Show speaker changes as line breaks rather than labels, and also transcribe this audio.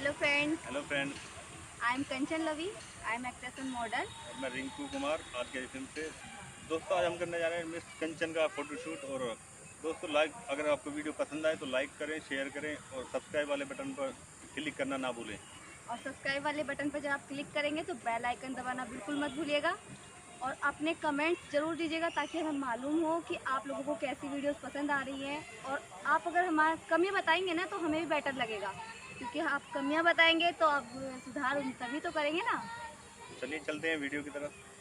Hello friends,
hello friends,
I am Kanchan Lavi. I am actress and model.
और मैं Rinku Kumar RKJ film से। दोस्तों, आज हम करने जा रहे हैं मिस कंचन का फोटोशूट। और दोस्तों, अगर आपको वीडियो पसंद आए तो लाइक करें, शेयर करें और सब्सक्राइब वाले बटन पर क्लिक करना ना भूलें।
और सब्सक्राइब वाले बटन पर जब आप क्लिक करेंगे तो बेल आइकन दबाना बिल्कुल मत भूलिएगा। और अपने कमेंट्स ज़रूर दीजिएगा ताकि हमें मालूम हो कि आप लोगों को कैसी वीडियोस पसंद आ रही हैं। और आप अगर हमारा कमियां बताएंगे ना तो हमें भी बेटर लगेगा, क्योंकि आप कमियां बताएंगे तो आप सुधार तभी तो करेंगे ना।
चलिए चलते हैं वीडियो की तरफ।